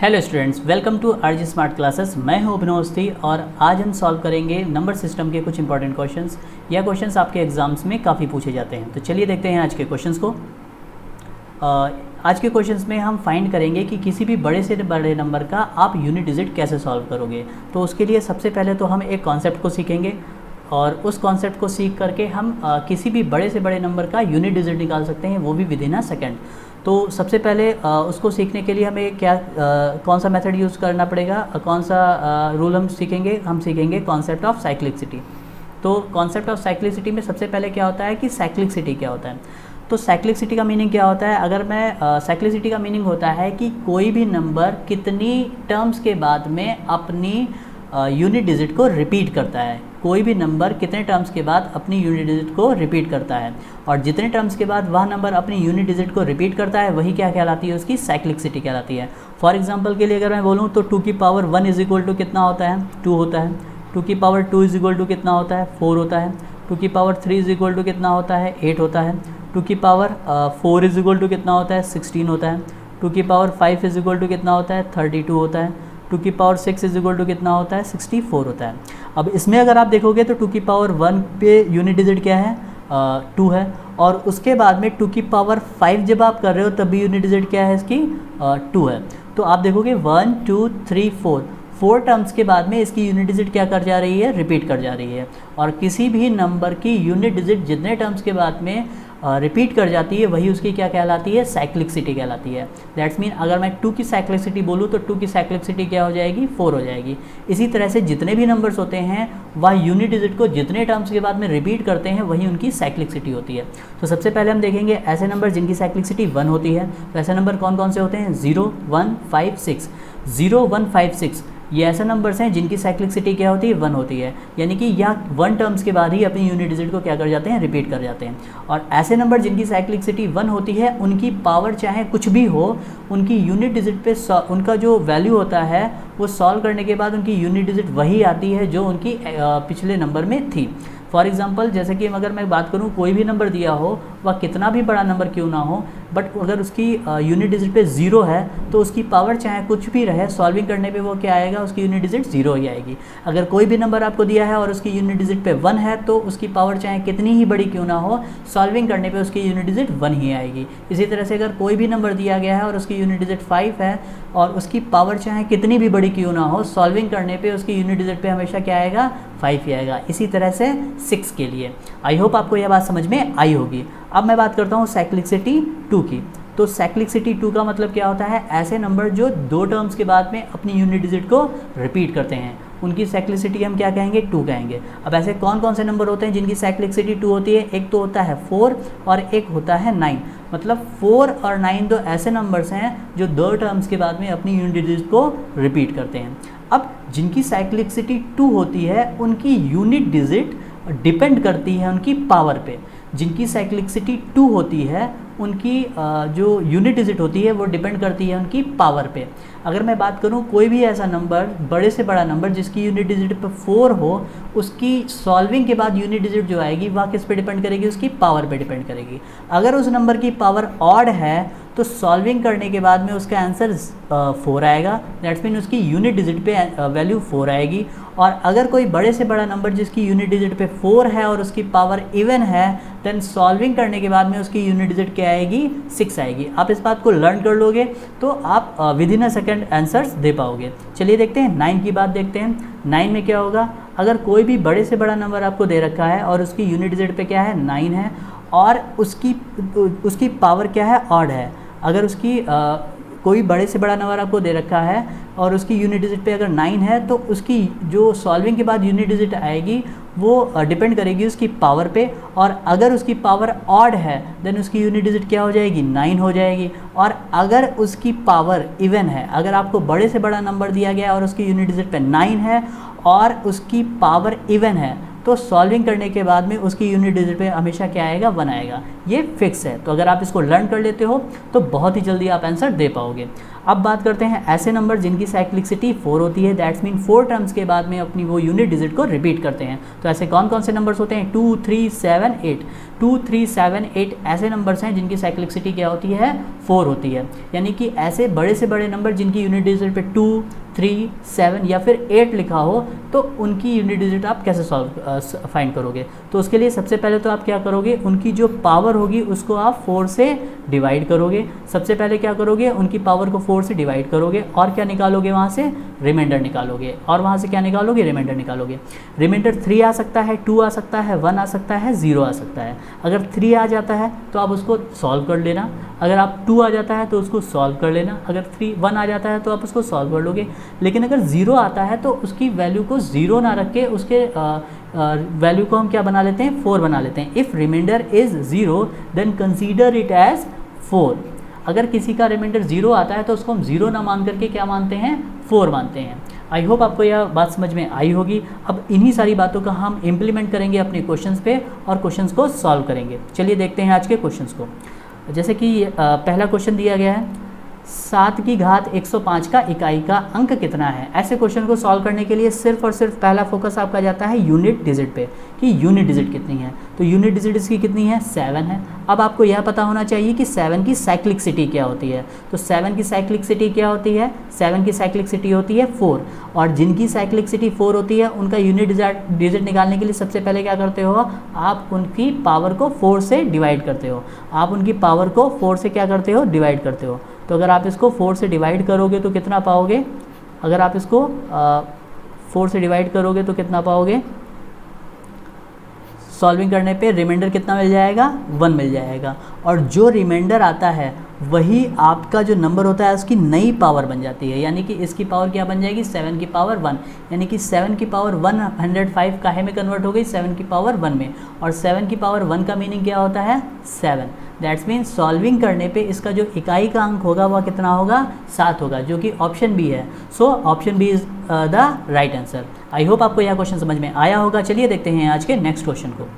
Hello students, welcome to RG smart classes. मैं हूं अभिनव अवस्थी और आज हम सॉल्व करेंगे नंबर सिस्टम के कुछ इंपॉर्टेंट क्वेश्चंस। यह क्वेश्चंस आपके एग्जाम्स में काफ़ी पूछे जाते हैं। तो चलिए देखते हैं आज के क्वेश्चंस को। आज के क्वेश्चंस में हम फाइंड करेंगे कि किसी भी बड़े से बड़े नंबर का आप यूनिट डिजिट कैसे सॉल्व करोगे। तो उसके लिए सबसे पहले तो हम एक कॉन्सेप्ट को सीखेंगे और उस कॉन्सेप्ट को सीख करके हम किसी भी बड़े से बड़े नंबर का यूनिट डिजिट निकाल सकते हैं, वो भी विद इन अ सेकेंड। तो सबसे पहले उसको सीखने के लिए हमें कौन सा मेथड यूज़ करना पड़ेगा, कौन सा रूल हम सीखेंगे कॉन्सेप्ट ऑफ साइक्लिसिटी। तो कॉन्सेप्ट ऑफ साइक्लिसिटी में सबसे पहले क्या होता है कि साइक्लिसिटी क्या होता है। तो साइक्लिसिटी का मीनिंग क्या होता है, अगर मैं साइक्लिसिटी का मीनिंग होता है कि कोई भी नंबर कितनी टर्म्स के बाद में अपनी यूनिट डिजिट को रिपीट करता है। कोई भी नंबर कितने टर्म्स के बाद अपनी यूनिट डिजिट को रिपीट करता है, और जितने टर्म्स के बाद वह नंबर अपनी यूनिट डिजिट को रिपीट करता है वही क्या कहलाती है, उसकी साइक्लिसिटी कहलाती है। फॉर एग्जांपल के लिए अगर मैं बोलूँ तो 2 की पावर 1 इज इक्वल टू कितना होता है, 2 होता है। 2 की पावर 2 इज इक्वल टू कितना होता है, 4 होता है। 2 की पावर 3 इज इक्वल टू कितना होता है, 8 होता है। 2 की पावर 4 इज इक्वल टू कितना होता है, 16 होता है। 2 की पावर 5 इज इक्वल टू कितना होता है, 32 होता है। 2 की पावर 6 इज इक्वल टू कितना होता है, 64 होता है। अब इसमें अगर आप देखोगे तो 2 की पावर 1 पे यूनिट डिजिट क्या है, 2 है, और उसके बाद में 2 की पावर 5 जब आप कर रहे हो तब भी यूनिट डिजिट क्या है इसकी, 2 है। तो आप देखोगे 1 2 3 4 टर्म्स के बाद में इसकी यूनिट डिजिट क्या कर जा रही है, रिपीट कर जा रही है। और किसी भी नंबर की यूनिट डिजिट जितने टर्म्स के बाद में रिपीट कर जाती है वही उसकी क्या कहलाती है, साइक्लिसिटी कहलाती है। दैट्स मीन अगर मैं 2 की साइक्लिसिटी बोलूँ तो 2 की साइक्लिसिटी क्या हो जाएगी, 4 हो जाएगी। इसी तरह से जितने भी नंबर्स होते हैं वह यूनिट डिजिट को जितने टर्म्स के बाद में रिपीट करते हैं वही उनकी साइक्लिसिटी होती है। तो सबसे पहले हम देखेंगे ऐसे नंबर जिनकी साइक्लिसिटी 1 होती है। तो ऐसे नंबर कौन कौन से होते हैं, 0 1 5 6। 0 1 5 6 ये ऐसे नंबर्स हैं जिनकी साइक्लिसिटी क्या होती है, 1 होती है, यानी कि यह 1 टर्म्स के बाद ही अपनी यूनिट डिजिट को क्या कर जाते हैं, रिपीट कर जाते हैं। और ऐसे नंबर जिनकी साइक्लिसिटी 1 होती है उनकी पावर चाहे कुछ भी हो, उनकी यूनिट डिजिट पे उनका जो वैल्यू होता है वो सॉल्व करने के बाद उनकी यूनिट डिजिट वही आती है जो उनकी पिछले नंबर में थी। फॉर एग्जांपल जैसे कि अगर मैं बात करूं कोई भी नंबर दिया हो, वह कितना भी बड़ा नंबर क्यों ना हो, बट अगर उसकी यूनिट डिजिट पे 0 है तो उसकी पावर चाहे कुछ भी रहे, सॉल्विंग करने पे वो क्या आएगा, उसकी यूनिट डिजिट 0 ही आएगी। अगर कोई भी नंबर आपको दिया है और उसकी यूनिट डिजिट पे 1 है तो उसकी पावर चाहे कितनी ही बड़ी क्यों ना हो, सॉल्विंग करने पे उसकी यूनिट डिजिट 1 ही आएगी। इसी तरह से अगर कोई भी नंबर दिया गया है और उसकी यूनिट डिजिट 5 है और उसकी पावर चाहे कितनी भी बड़ी क्यों ना हो, सॉल्विंग करने पे उसकी यूनिट डिजिट पे हमेशा क्या आएगा, 5 ही आएगा। इसी तरह से 6 के लिए। आई होप आपको यह बात समझ में आई होगी। अब मैं बात करता हूँ साइक्लिसिटी 2 की। तो साइक्लिसिटी 2 का मतलब क्या होता है, ऐसे नंबर जो 2 टर्म्स के बाद में अपनी यूनिट डिजिट को रिपीट करते हैं उनकी साइक्लिसिटी हम क्या कहेंगे, 2 कहेंगे। अब ऐसे कौन कौन से नंबर होते हैं जिनकी साइक्लिसिटी 2 होती है, एक तो होता है 4 और एक होता है 9। मतलब 4 और 9 दो ऐसे नंबर्स हैं जो 2 टर्म्स के बाद में अपनी यूनिट डिजिट को रिपीट करते हैं। अब जिनकी साइक्लिसिटी 2 होती है उनकी यूनिट डिजिट डिपेंड करती है उनकी पावर पे। जिनकी साइक्लिसिटी 2 होती है उनकी जो यूनिट डिजिट होती है वो डिपेंड करती है उनकी पावर पे। अगर मैं बात करूं कोई भी ऐसा नंबर, बड़े से बड़ा नंबर जिसकी यूनिट डिजिट पे 4 हो, उसकी सॉल्विंग के बाद यूनिट डिजिट जो आएगी वह किस पे डिपेंड करेगी, उसकी पावर पे डिपेंड करेगी। अगर उस नंबर की पावर ऑड है तो सॉल्विंग करने के बाद में उसका आंसर 4 आएगा। दैट्स मीन उसकी यूनिट डिजिट पे वैल्यू 4 आएगी। और अगर कोई बड़े से बड़ा नंबर जिसकी यूनिट डिजिट पे 4 है और उसकी पावर इवन है, देन सॉल्विंग करने के बाद में उसकी यूनिट डिजिट क्या आएगी, 6 आएगी। आप इस बात को लर्न कर लोगे तो आप within a second answers दे पाओगे। चलिए देखते हैं 9 की बात देखते हैं। 9 में क्या होगा, अगर कोई भी बड़े से बड़ा नंबर आपको दे रखा है और उसकी यूनिट डिजिट पे क्या है, 9 है, और उसकी पावर क्या है, ऑड है। अगर उसकी कोई बड़े से बड़ा नंबर आपको दे रखा है और उसकी यूनिट डिजिट पे अगर 9 है तो उसकी जो सॉल्विंग के बाद यूनिट डिजिट आएगी वो डिपेंड करेगी उसकी पावर पे। और अगर उसकी पावर ऑड है देन उसकी यूनिट डिजिट क्या हो जाएगी, 9 हो जाएगी। और अगर उसकी पावर इवन है, अगर आपको बड़े से बड़ा नंबर दिया गया और उसकी यूनिट डिजिट पे 9 है और उसकी पावर इवन है तो सॉल्विंग करने के बाद में उसकी यूनिट डिजिट पे हमेशा क्या आएगा, 1 आएगा। ये फिक्स है। तो अगर आप इसको लर्न कर लेते हो तो बहुत ही जल्दी आप आंसर दे पाओगे। अब बात करते हैं ऐसे नंबर जिनकी साइक्लिसिटी 4 होती है। दैट्स मीन 4 टर्म्स के बाद में अपनी वो यूनिट डिजिट को रिपीट करते हैं। तो ऐसे कौन कौन से नंबर्स होते हैं, 2 3 7 8। 2, 3, 7, 8 ऐसे नंबर्स हैं जिनकी साइक्लिसिटी क्या होती है 4 होती है। यानी कि ऐसे बड़े से बड़े नंबर जिनकी यूनिट डिजिट पे 2, 3, 7 या फिर 8 लिखा हो तो उनकी यूनिट डिजिट आप कैसे फाइंड करोगे। तो उसके लिए सबसे पहले तो आप क्या करोगे, उनकी जो पावर होगी उसको आप 4 से डिवाइड करोगे। सबसे पहले क्या करोगे, उनकी पावर को 4 से डिवाइड करोगे और क्या निकालोगे, वहाँ से रिमाइंडर निकालोगे। और वहाँ से क्या निकालोगे, रिमाइंडर निकालोगे। रिमाइंडर 3 आ सकता है, 2 आ सकता है, 1 आ सकता है, 0 आ सकता है। अगर 3 आ जाता है तो आप उसको सॉल्व कर लेना, अगर आप 2 आ जाता है तो उसको सॉल्व कर लेना, अगर 1 आ जाता है तो आप उसको सॉल्व कर लोगे। लेकिन अगर 0 आता है तो उसकी वैल्यू को 0 ना रख के उसके वैल्यू को हम क्या बना लेते हैं, 4 बना लेते हैं। If remainder is 0 then consider it as 4। अगर किसी का रिमाइंडर 0 आता है तो उसको हम 0 ना मान करके क्या मानते हैं, 4 मानते हैं। आई होप आपको यह बात समझ में आई होगी। अब इन्हीं सारी बातों का हम इम्प्लीमेंट करेंगे अपने क्वेश्चंस पे और क्वेश्चंस को सॉल्व करेंगे। चलिए देखते हैं आज के क्वेश्चंस को। जैसे कि पहला क्वेश्चन दिया गया है, 7 की घात 105 का इकाई का अंक कितना है। ऐसे क्वेश्चन को सॉल्व करने के लिए सिर्फ और सिर्फ पहला फोकस आपका जाता है यूनिट डिजिट पे कि यूनिट डिजिट कितनी है। तो यूनिट डिजिट इसकी कितनी है, 7 है। अब आपको यह पता होना चाहिए कि 7 की साइक्लिसिटी क्या होती है। तो 7 की साइक्लिसिटी क्या होती है, 7 की साइक्लिसिटी होती है 4। और जिनकी साइक्लिसिटी 4 होती है उनका यूनिट डिजिट निकालने के लिए सबसे पहले क्या करते हो, आप उनकी पावर को 4 से डिवाइड करते हो। आप उनकी पावर को 4 से क्या करते हो, डिवाइड करते हो। तो अगर आप इसको 4 से डिवाइड करोगे तो कितना पाओगे, अगर आप इसको 4 से डिवाइड करोगे तो कितना पाओगे, सॉल्विंग करने पे रिमाइंडर कितना मिल जाएगा, 1 मिल जाएगा। और जो रिमाइंडर आता है वही आपका जो नंबर होता है उसकी नई पावर बन जाती है। यानी कि इसकी पावर क्या बन जाएगी, 7 की पावर 1। यानी कि 7 की पावर 105 काहे में कन्वर्ट हो गई, 7 की पावर 1 में। और 7 की पावर 1 का मीनिंग क्या होता है, 7। दैट्स मीन सॉल्विंग करने पे इसका जो इकाई का अंक होगा वह कितना होगा, 7 होगा, जो कि ऑप्शन बी है। So option B is the right answer. I hope आपको यह क्वेश्चन समझ में आया होगा। चलिए देखते हैं आज के नेक्स्ट क्वेश्चन को।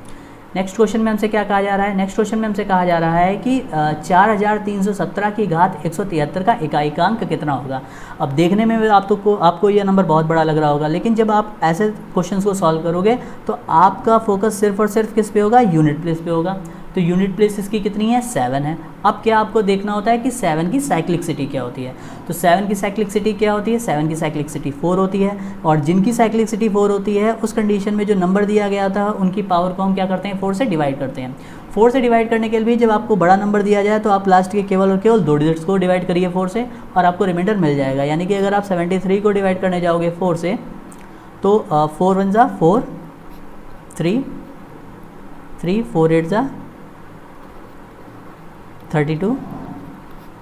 नेक्स्ट क्वेश्चन में हमसे क्या कहा जा रहा है, नेक्स्ट क्वेश्चन में हमसे कहा जा रहा है कि 4317 की घात 173 का इकाई का अंक कितना होगा। अब देखने में आपको यह नंबर बहुत बड़ा लग रहा होगा, लेकिन जब आप ऐसे क्वेश्चंस को सॉल्व करोगे तो आपका फोकस सिर्फ और सिर्फ किस पे होगा, यूनिट प्लेस पे होगा। तो यूनिट प्लेस इसकी कितनी है, 7 है। अब क्या आपको देखना होता है कि 7 की साइक्लिसिटी क्या होती है। तो 7 की साइक्लिसिटी क्या होती है, 7 की साइक्लिसिटी 4 होती है। और जिनकी साइक्लिसिटी 4 होती है उस कंडीशन में जो नंबर दिया गया था उनकी पावर को हम क्या करते हैं, 4 से डिवाइड करते हैं। 4 से डिवाइड करने के लिए भी जब आपको बड़ा नंबर दिया जाए तो आप लास्ट के केवल और केवल 2 डिजिट्स को डिवाइड करिए 4 से और आपको रिमाइंडर मिल जाएगा। यानी कि अगर आप 73 को डिवाइड करने जाओगे 4 से तो 4 1 जा 4, 3 3 4 8 जा 32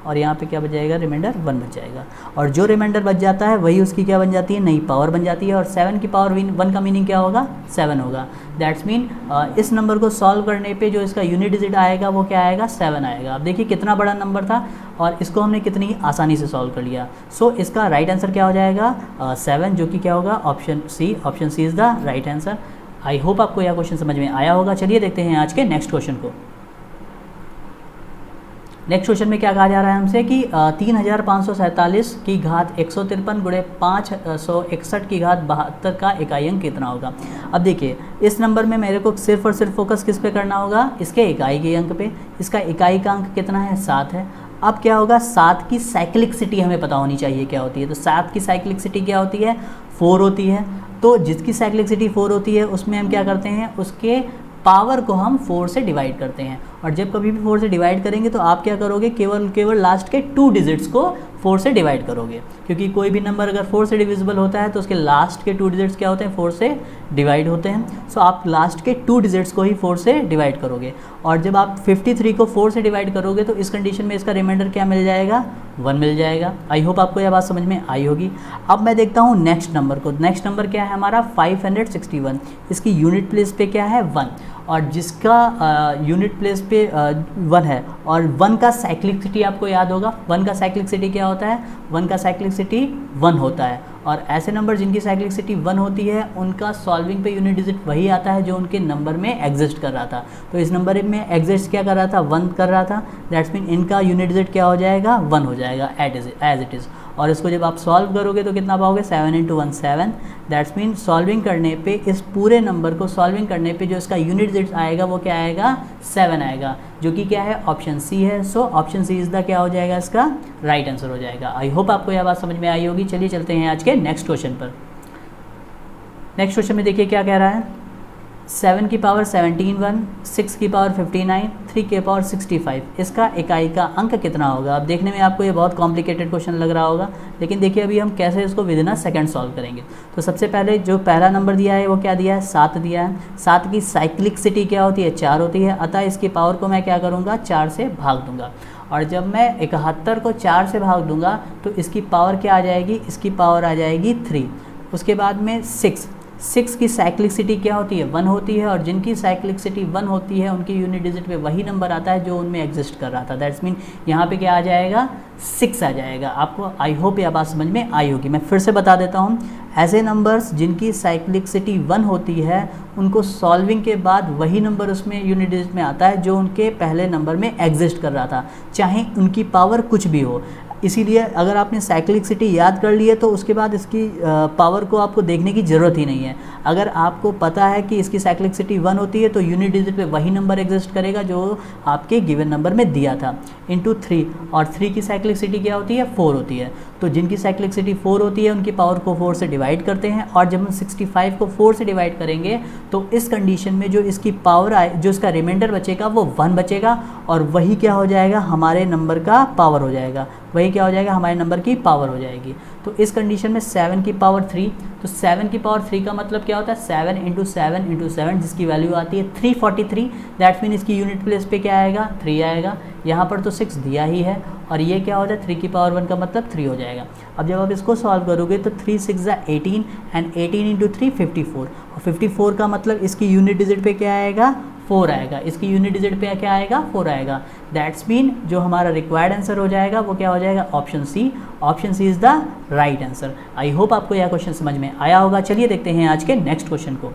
और यहाँ पे क्या बच जाएगा, रिमाइंडर 1 बच जाएगा। और जो रिमाइंडर बच जाता है वही उसकी क्या बन जाती है, नई पावर बन जाती है। और 7 की पावर 1 का मीनिंग क्या होगा, 7 होगा। दैट्स मीन इस नंबर को सॉल्व करने पे जो इसका यूनिट डिजिट आएगा वो क्या आएगा, 7 आएगा। अब देखिए कितना बड़ा नंबर था और इसको हमने कितनी आसानी से सॉल्व कर लिया। सो इसका राइट आंसर क्या हो जाएगा, 7, जो कि क्या होगा, option C. Option C is the right answer. I hope आपको यह क्वेश्चन समझ में आया होगा। चलिए देखते हैं आज के नेक्स्ट क्वेश्चन को। नेक्स्ट क्वेश्चन में क्या कहा जा रहा है हमसे कि 3547 की घात 153 गुणे 561 की घात 72 का इकाई अंक कितना होगा। अब देखिए इस नंबर में मेरे को सिर्फ और सिर्फ फोकस किस पे करना होगा, इसके इकाई के अंक पे। इसका इकाई का अंक कितना है, 7 है। अब क्या होगा, 7 की साइक्लिसिटी हमें पता होनी चाहिए क्या होती है। तो 7 की साइक्लिसिटी क्या होती है, 4 होती है। तो जिसकी साइक्लिसिटी 4 होती है उसमें हम क्या करते हैं, उसके पावर को हम 4 से डिवाइड करते हैं। और जब कभी भी 4 से डिवाइड करेंगे तो आप क्या करोगे, केवल लास्ट के 2 डिजिट्स को 4 से डिवाइड करोगे। क्योंकि कोई भी नंबर अगर 4 से डिविजिबल होता है तो उसके लास्ट के 2 डिजिट्स क्या होते हैं, 4 से डिवाइड होते हैं। सो आप लास्ट के 2 डिजिट्स को ही 4 से डिवाइड करोगे। और जब आप 53 को 4 से डिवाइड करोगे तो इस कंडीशन में इसका रिमाइंडर क्या मिल जाएगा, 1 मिल जाएगा। आई होप आपको यह बात समझ में आई होगी। अब मैं देखता हूँ नेक्स्ट नंबर को। नेक्स्ट नंबर क्या है हमारा, 561। इसकी यूनिट प्लेस पे क्या है, 1। और जिसका यूनिट प्लेस पे 1 है और 1 का साइक्लिसिटी आपको याद होगा। 1 का साइक्लिसिटी क्या होता है, 1 का साइक्लिसिटी 1 होता है। और ऐसे नंबर जिनकी साइक्लिसिटी 1 होती है उनका सॉल्विंग पे यूनिट डिजिट वही आता है जो उनके नंबर में एग्जिस्ट कर रहा था। तो इस नंबर में एग्जिस्ट क्या कर रहा था, 1 कर रहा था। दैट्स मीन इनका यूनिट डिजिट क्या हो जाएगा, 1 हो जाएगा एज इट इज़। और इसको जब आप सॉल्व करोगे तो कितना पाओगे, 7 इंटू 1 7। दैट्स मीन सॉल्विंग करने पे इस पूरे नंबर को सॉल्विंग करने पे जो इसका यूनिट डिजिट आएगा वो क्या आएगा, 7 आएगा, जो कि क्या है, ऑप्शन सी है। So option C is the क्या हो जाएगा, इसका राइट आंसर हो जाएगा। आई होप आपको यह बात समझ में आई होगी। चलिए चलते हैं आज के नेक्स्ट क्वेश्चन पर। नेक्स्ट क्वेश्चन में देखिए क्या कह रहा है, 7 की पावर 17 1, 6 की पावर 59, 3 की पावर 65, इसका इकाई का अंक कितना होगा। अब देखने में आपको ये बहुत कॉम्प्लिकेटेड क्वेश्चन लग रहा होगा, लेकिन देखिए अभी हम कैसे इसको with in a second solve करेंगे। तो सबसे पहले जो पहला नंबर दिया है वो क्या दिया है, 7 दिया है। 7 की साइक्लिकसिटी क्या होती है, 4 होती है, अतः इसकी पावर को मैं क्या करूँगा, 4 से भाग दूंगा। और जब मैं 71 को 4 से भाग दूंगा तो इसकी पावर क्या आ जाएगी, इसकी पावर आ जाएगी 3। उसके बाद में 6 की साइक्लिकसिटी क्या होती है, 1 होती है, और जिनकी साइक्लिकसिटी 1 होती है उनकी यूनिट डिजिट पे वही नंबर आता है जो उनमें एग्जिस्ट कर रहा था। दैट्स मीन यहाँ पे क्या आ जाएगा, 6 आ जाएगा। आपको आई होप यह बात समझ में आई होगी। मैं फिर से बता देता हूँ, ऐसे नंबर्स जिनकी साइक्लिकसिटी 1 होती है उनको सॉल्विंग के बाद वही नंबर उसमें यूनिट डिजिट में आता है जो उनके पहले नंबर में एग्जिस्ट कर रहा था, चाहे उनकी पावर कुछ भी हो। इसीलिए अगर आपने साइक्लिकसिटी याद कर ली है तो उसके बाद इसकी पावर को आपको देखने की ज़रूरत ही नहीं है। अगर आपको पता है कि इसकी साइक्लिकसिटी 1 होती है तो यूनिट डिजिट पे वही नंबर एग्जिस्ट करेगा जो आपके गिवन नंबर में दिया था, इंटू 3। और 3 की साइक्लिकसिटी क्या होती है, 4 होती है। तो जिनकी साइक्लिकसिटी 4 होती है उनकी पावर को 4 से डिवाइड करते हैं, और जब हम 65 को 4 से डिवाइड करेंगे तो इस कंडीशन में जो इसकी पावर आए, जो इसका रिमाइंडर बचेगा वो 1 बचेगा, और वही क्या हो जाएगा, हमारे नंबर का पावर हो जाएगा। वही क्या हो जाएगा, हमारे नंबर की पावर हो जाएगी। तो इस कंडीशन में 7 की पावर 3, तो 7 की पावर 3 का मतलब क्या होता है, 7 इंटू 7 इंटू 7, जिसकी वैल्यू आती है 343। दैट्स मीन इसकी यूनिट प्लेस पे क्या आएगा, 3 आएगा। यहाँ पर तो 6 दिया ही है, और ये क्या होता है, 3 की पावर 1 का मतलब 3 हो जाएगा। अब जब आप इसको सॉल्व करोगे तो 3 6 18, एंड 18 इंटू 3 54, और 54 का मतलब इसकी यूनिट डिजिट पे क्या आएगा, 4 आएगा। इसकी यूनिट डिजिट पे क्या आएगा, 4 आएगा। दैट्स मीन जो हमारा रिक्वायर्ड आंसर हो जाएगा वो क्या हो जाएगा, option C. Option C is the right answer. I hope आपको यह क्वेश्चन समझ में आया होगा। चलिए देखते हैं आज के नेक्स्ट क्वेश्चन को।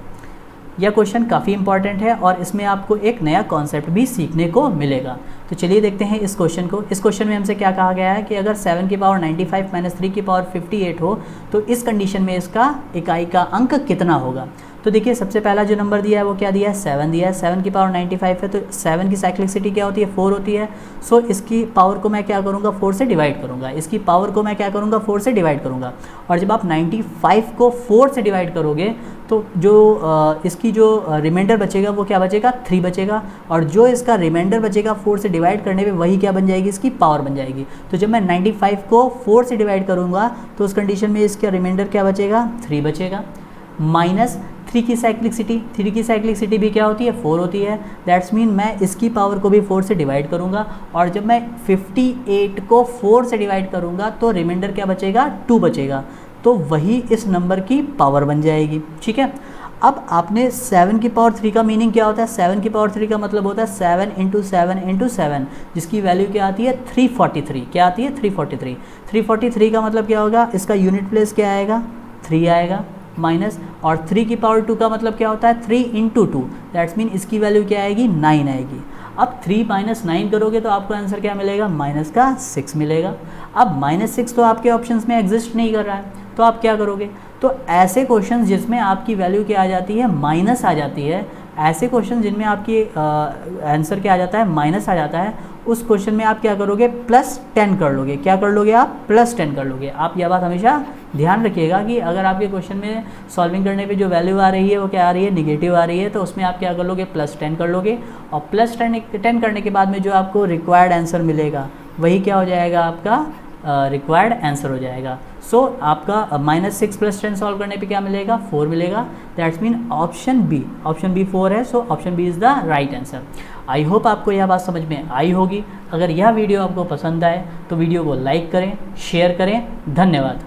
यह क्वेश्चन काफ़ी इंपॉर्टेंट है और इसमें आपको एक नया कॉन्सेप्ट भी सीखने को मिलेगा। तो चलिए देखते हैं इस क्वेश्चन को। इस क्वेश्चन में हमसे क्या कहा गया है कि अगर 7 की पावर 95 माइनस 3 की पावर 58 हो तो इस कंडीशन में इसका इकाई का अंक कितना होगा। तो देखिए सबसे पहला जो नंबर दिया है वो क्या दिया है, 7 दिया है। 7 की पावर 95 है तो 7 की साइक्लिकसिटी क्या होती है, 4 होती है। सो इसकी पावर को मैं क्या करूँगा, 4 से डिवाइड करूँगा। इसकी पावर को मैं क्या करूँगा, 4 से डिवाइड करूँगा। और जब आप 95 को 4 से डिवाइड करोगे तो जो इसकी जो रिमाइंडर बचेगा वो क्या बचेगा, 3 बचेगा। और जो इसका रिमाइंडर बचेगा 4 से डिवाइड करने पे वही क्या बन जाएगी, इसकी पावर बन जाएगी। तो जब मैं 95 को 4 से डिवाइड करूँगा तो उस कंडीशन में इसका रिमाइंडर क्या बचेगा, 3 बचेगा। माइनस 3 की साइक्लिकसिटी, 3 की साइक्लिकसिटी भी क्या होती है, 4 होती है। दैट्स मीन मैं इसकी पावर को भी 4 से डिवाइड करूँगा। और जब मैं 58 को 4 से डिवाइड करूँगा तो रिमाइंडर क्या बचेगा, 2 बचेगा। तो वही इस नंबर की पावर बन जाएगी। ठीक है। अब आपने 7 की पावर 3 का मीनिंग क्या होता है, 7 की पावर 3 का मतलब होता है 7 इंटू 7 इंटू 7, जिसकी वैल्यू क्या आती है, 343। क्या आती है, 343। 343 का मतलब क्या होगा, इसका यूनिट प्लेस क्या आएगा, 3 आएगा। माइनस, और 3 की पावर 2 का मतलब क्या होता है, 3 इंटू 2। दैट्स मीन इसकी वैल्यू क्या आएगी, 9 आएगी। अब 3 माइनस 9 करोगे तो आपको आंसर क्या मिलेगा, माइनस का 6 मिलेगा। अब -6 तो आपके ऑप्शंस में एग्जिस्ट नहीं कर रहा है, तो आप क्या करोगे। तो ऐसे क्वेश्चन जिसमें आपकी वैल्यू क्या आ जाती है, माइनस आ जाती है, ऐसे क्वेश्चन जिनमें आपकी आंसर क्या आ जाता है, माइनस आ जाता है, उस क्वेश्चन में आप क्या करोगे, +10 कर लोगे। क्या कर लोगे आप, +10 कर लोगे। आप यह बात हमेशा ध्यान रखिएगा कि अगर आपके क्वेश्चन में सॉल्विंग करने पे जो वैल्यू आ रही है वो क्या आ रही है, निगेटिव आ रही है, तो उसमें आप क्या कर लोगे, +10 कर लोगे। और +10 करने के बाद में जो आपको रिक्वायर्ड आंसर मिलेगा वही क्या हो जाएगा, आपका रिक्वायर्ड आंसर हो जाएगा। सो आपका -6 + 10 सॉल्व करने पे क्या मिलेगा, 4 मिलेगा। दैट्स मीन ऑप्शन बी 4 है। So option B is the right answer. I hope आपको यह बात समझ में आई होगी। अगर यह वीडियो आपको पसंद आए तो वीडियो को लाइक करें, शेयर करें। धन्यवाद।